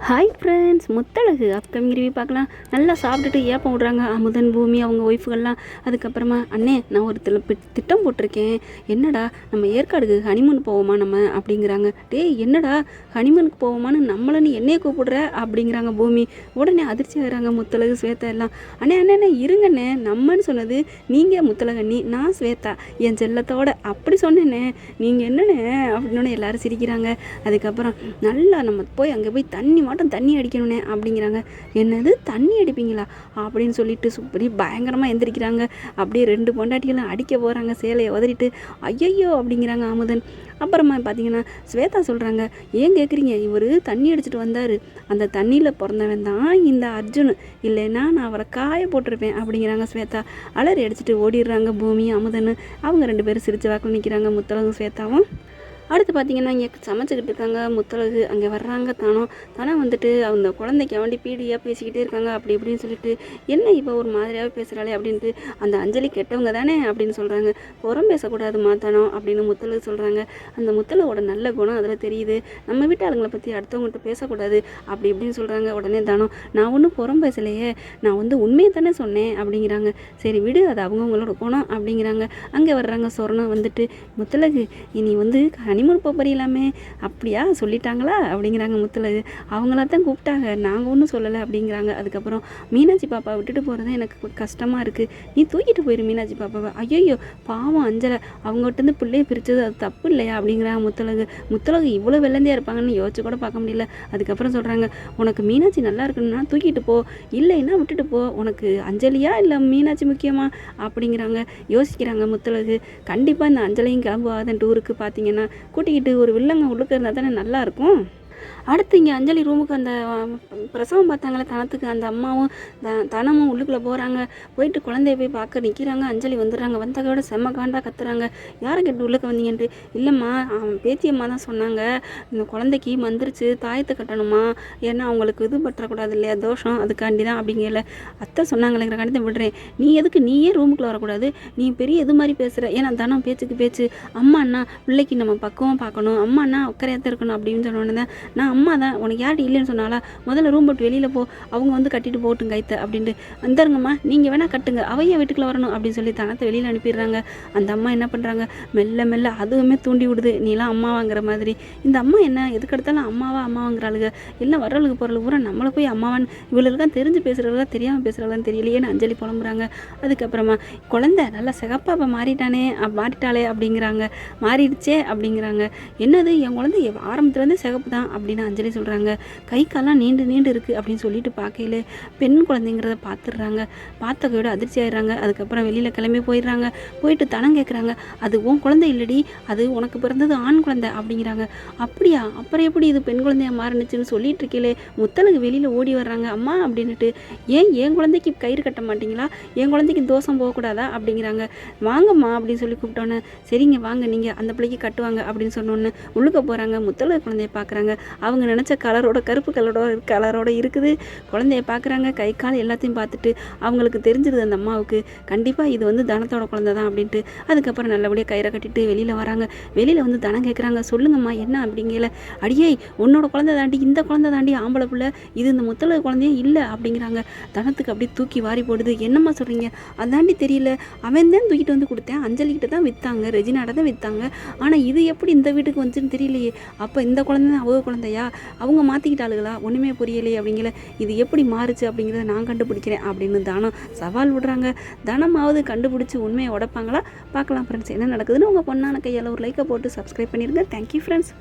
Hi friends, Muthazhagu upcoming review பார்க்கலாம். நல்லா சாப்பிட்டுட்டு ஏப்பம் விட்றாங்க அமுதன், பூமி அவங்க ஒய்ஃபுகள்லாம். அதுக்கப்புறமா அண்ணே நான் ஒரு திட்டம் போட்டிருக்கேன், என்னடா நம்ம ஏற்காடுக்கு ஹனிமூன் போவோமா நம்ம அப்படிங்கிறாங்க. டேய் என்னடா ஹனிமூனுக்கு போவோமான்னு நம்மளை நீ என்னையே கூப்பிடுற அப்படிங்கிறாங்க பூமி. உடனே அதிர்ச்சி ஆகிறாங்க முத்தழகு, ஸ்வேதா எல்லாம். அண்ணே அண்ணே இருங்கண்ணே, நம்மன்னு சொன்னது நீங்கள் முத்தழகண்ணி, நான் ஸ்வேதா என் செல்லத்தோட அப்படி சொன்னேண்ணே, நீங்கள் என்னண்ணே அப்படின்னு எல்லாரும் சிரிக்கிறாங்க. அதுக்கப்புறம் நல்லா நம்ம போய் அங்கே போய் தண்ணி அடிக்கணும்னே அப்படிங்கிறாங்க. என்னது தண்ணி அடிப்பீங்களா அப்படின்னு சொல்லிட்டு சுப்பரி பயங்கரமாக எந்திரிக்கிறாங்க. அப்படியே 2 பொண்டாட்டிகளும் அடிக்க போகிறாங்க, சேலையை உதறிட்டு. ஐயையோ அப்படிங்கிறாங்க அமுதன். அப்புறமா பார்த்தீங்கன்னா ஸ்வேதா சொல்கிறாங்க, ஏன் கேட்குறீங்க, இவர் தண்ணி அடிச்சுட்டு வந்தார், அந்த தண்ணியில் பிறந்தவன் தான் இந்த அர்ஜுன், இல்லைன்னா நான் அவரை காய போட்டிருப்பேன் அப்படிங்கிறாங்க ஸ்வேதா. அலறி அடிச்சுட்டு ஓடிடுறாங்க பூமி அமுதன். அவங்க 2 பேரும் சிரிச்ச வாக்கில் நிற்கிறாங்க, முத்தழகும் ஸ்வேதாவும். அடுத்து பார்த்திங்கன்னா இங்கே சமைச்சிக்கிட்டு இருக்காங்க முத்தழகு. அங்கே வர்றாங்க தானம் வந்துட்டு அந்த குழந்தைக்கு வேண்டி பீடியாக பேசிக்கிட்டே இருக்காங்க. அப்படி இப்படின்னு சொல்லிட்டு, என்ன இப்போ ஒரு மாதிரியாகவே பேசுகிறாளே அப்படின்ட்டு, அந்த அஞ்சலி கெட்டவங்க தானே அப்படின்னு சொல்கிறாங்க. புறம் பேசக்கூடாது மாத்தானோம் அப்படின்னு முத்தழகு சொல்கிறாங்க. அந்த முத்தழகோட நல்ல குணம் அதில் தெரியுது, நம்ம வீட்டு ஆளுங்களை பற்றி அடுத்தவங்கள்ட்ட பேசக்கூடாது அப்படி இப்படின்னு சொல்கிறாங்க. உடனே தானம், நான் ஒன்றும் புறம் பேசலையே, நான் உண்மையை தானே சொன்னேன் அப்படிங்கிறாங்க. சரி விடு, அது அவங்கவுங்களோட குணம் அப்படிங்கிறாங்க. அங்கே வர்றாங்க சொர்ணம் வந்துட்டு, முத்தழகு இனி ஹனிமூன் போறியலாமே அப்படியா சொல்லிட்டாங்களா அப்படிங்கிறாங்க முத்தழகு. அவங்களா தான் கூப்பிட்டாங்க, நாங்கள் ஒன்றும் சொல்லலை அப்படிங்கிறாங்க. அதுக்கப்புறம் மீனாட்சி பாப்பா விட்டுட்டு போகிறது எனக்கு கஷ்டமாக இருக்குது, நீ தூக்கிட்டு போயிரு மீனாட்சி பாப்பாவை. ஐயோ பாவம் அஞ்சலை, அவங்ககிட்டருந்து பிள்ளையை பிரித்தது அது தப்பு இல்லையா அப்படிங்கிறாங்க முத்தழகு இவ்வளோ வெள்ளந்தியாக இருப்பாங்கன்னு யோசிச்சு கூட பார்க்க முடியல. அதுக்கப்புறம் சொல்கிறாங்க, உனக்கு மீனாட்சி நல்லா இருக்குன்னா தூக்கிட்டு போ, இல்லைன்னா விட்டுட்டு போ, உனக்கு அஞ்சலியா இல்லை மீனாட்சி முக்கியமா அப்படிங்கிறாங்க. யோசிக்கிறாங்க முத்தழகு. கண்டிப்பாக இந்த அஞ்சலையும் கிளம்புவாதன் டூருக்கு பார்த்தீங்கன்னா கூட்டிக்கிட்டு ஒரு வில்லங்க உள்ளுக்க இருந்தால் தானே நல்லாயிருக்கும். அடுத்து இங்கே அஞ்சலி ரூமுக்கு அந்த பிரசவம் பார்த்தாங்களே தனத்துக்கு, அந்த அம்மாவும் தனமும் உள்ளுக்குள்ளே போகிறாங்க. போயிட்டு குழந்தைய போய் பார்க்க நிற்கிறாங்க. அஞ்சலி வந்துடுறாங்க. வந்ததோட செம்ம காண்டா கத்துறாங்க, யாரை கேட்டு உள்ளுக்க வந்தீங்கன்ட்டு. இல்லைம்மா பேத்தியம்மா தான் சொன்னாங்க, இந்த குழந்தைக்கு வந்துருச்சு, தாயத்தை கட்டணுமா, ஏன்னா அவங்களுக்கு இது பற்றக்கூடாது இல்லையா தோஷம், அதுக்காண்டி தான் அப்படிங்கல. அத்தை சொன்னாங்களேங்கிற காண்டி தான் விடுறேன், நீ எதுக்கு நீயே ரூமுக்குள்ளே வரக்கூடாது, நீ பெரிய இது மாதிரி பேசுகிற, ஏன்னா தனம் பேச்சுக்கு பேச்சு, அம்மாண்ணா பிள்ளைக்கு நம்ம பக்குவம் பார்க்கணும், அம்மாண்ணா உக்கரையாத்தான் இருக்கணும் அப்படின்னு சொன்னோன்னே தான், நான் அம்மா தான், உனக்கு யார்ட்டு இல்லைன்னு சொன்னாலா, முதல்ல ரூம் போட்டு வெளியில் போ, அவங்க கட்டிட்டு போட்டும் கைத்தை அப்படின்ட்டு, வந்துருங்கம்மா நீங்கள் வேணால் கட்டுங்க, அவையே வீட்டுக்குள்ளே வரணும் அப்படின்னு சொல்லி தனத்தை வெளியில் அனுப்பிடுறாங்க. அந்த அம்மா என்ன பண்ணுறாங்க, மெல்ல அதுவுமே தூண்டி விடுது, நீலாம் அம்மாவாங்கிற மாதிரி. இந்த அம்மா என்ன எதுக்கெடுத்தாலும் அம்மாவாங்கிறாளுங்க, எல்லாம் வரவளுக்கு போகிறவளுக்கு பூரா நம்மளை போய் அம்மாவான்னு இவளுக்கு தெரிஞ்சு பேசுகிறவங்களா தெரியாமல் பேசுகிறவங்களான்னு தெரியலையேன்னு அஞ்சலி புலம்புறாங்க. அதுக்கப்புறமா குழந்தை நல்லா சிகப்பாக மாறிட்டாளே அப்படிங்கிறாங்க, மாறிடுச்சே அப்படிங்கிறாங்க. என்னது என் குழந்தை ஆரம்பத்துலேருந்து சிகப்பு தான் அப்படின்னு அஞ்சலி சொல்கிறாங்க. கை காலெலாம் நீண்டு இருக்குது அப்படின்னு சொல்லிட்டு பார்க்கையில பெண் குழந்தைங்கிறத பார்த்துடுறாங்க. பார்த்தகையோட அதிர்ச்சி ஆயிடுறாங்க. அதுக்கப்புறம் வெளியில் கிளம்பி போயிடுறாங்க. போயிட்டு தனம் கேட்குறாங்க, அது உன் குழந்தை இல்லடி, அது உனக்கு பிறந்தது ஆண் குழந்தை அப்படிங்கிறாங்க. அப்படியா, அப்புறம் எப்படி இது பெண் குழந்தையாக மாறினுச்சுன்னு சொல்லிட்டு இருக்கீங்களே. முத்தழகு வெளியில் ஓடி வர்றாங்க. அம்மா அப்படின்னுட்டு, என் குழந்தைக்கு கயிறு கட்ட மாட்டிங்களா, என் குழந்தைக்கு தோஷம் போகக்கூடாதா அப்படிங்கிறாங்க. வாங்கம்மா அப்படின்னு சொல்லி கூப்பிட்டோன்னே, சரிங்க வாங்க நீங்கள் அந்த பிள்ளைக்கு கட்டுவாங்க அப்படின்னு சொன்னோன்னு உள்ளுக்க போகிறாங்க. முத்தழகு குழந்தைய பார்க்குறாங்க. அவங்க நினச்ச கருப்பு கலரோட இருக்குது. குழந்தைய பார்க்குறாங்க, கை கால் எல்லாத்தையும் பார்த்துட்டு அவங்களுக்கு தெரிஞ்சிருது அந்த அம்மாவுக்கு, கண்டிப்பாக இது தனத்தோட குழந்தை தான் அப்படின்ட்டு. அதுக்கப்புறம் நல்லபடியாக கயிறை கட்டிட்டு வெளியில் வராங்க. வெளியில் தனம் கேட்குறாங்க, சொல்லுங்கம்மா என்ன அப்படிங்கல. அடியே உன்னோட குழந்தை தாண்டி, இந்த குழந்தை தாண்டி ஆம்பளை பிள்ளை, இது இந்த முத்தழகு குழந்தையே இல்லை அப்படிங்கிறாங்க. தனத்துக்கு அப்படி தூக்கி வாரி போடுது. என்னம்மா சொல்கிறீங்க, அதாண்டி தெரியல, அவன் தான் தூக்கிட்டு கொடுத்தேன், அஞ்சலிக்கிட்ட தான் விற்றாங்க, ரெஜினாட தான் விற்றாங்க, ஆனால் இது எப்படி இந்த வீட்டுக்கு வந்துச்சுன்னு தெரியலையே, அப்போ இந்த குழந்தை தான் அவங்க குழந்தையா, அவங்க மாற்றிக்கிட்டாளுகளா, ஒன்றுமே புரியலையே அப்படிங்கிற, இது எப்படி மாறுச்சு அப்படிங்கிறத நான் கண்டுபிடிக்கிறேன் அப்படின்னு தானம் சவால் விடுறாங்க. தனமாவது கண்டுபிடிச்சி உண்மையை உடைப்பாங்களா, பார்க்கலாம் ஃப்ரெண்ட்ஸ் என்ன நடக்குதுன்னு. உங்கள் பொண்ணான கையால் ஒரு லைக்கை போட்டு சப்ஸ்கிரைப் பண்ணிடுங்க. Thank you friends.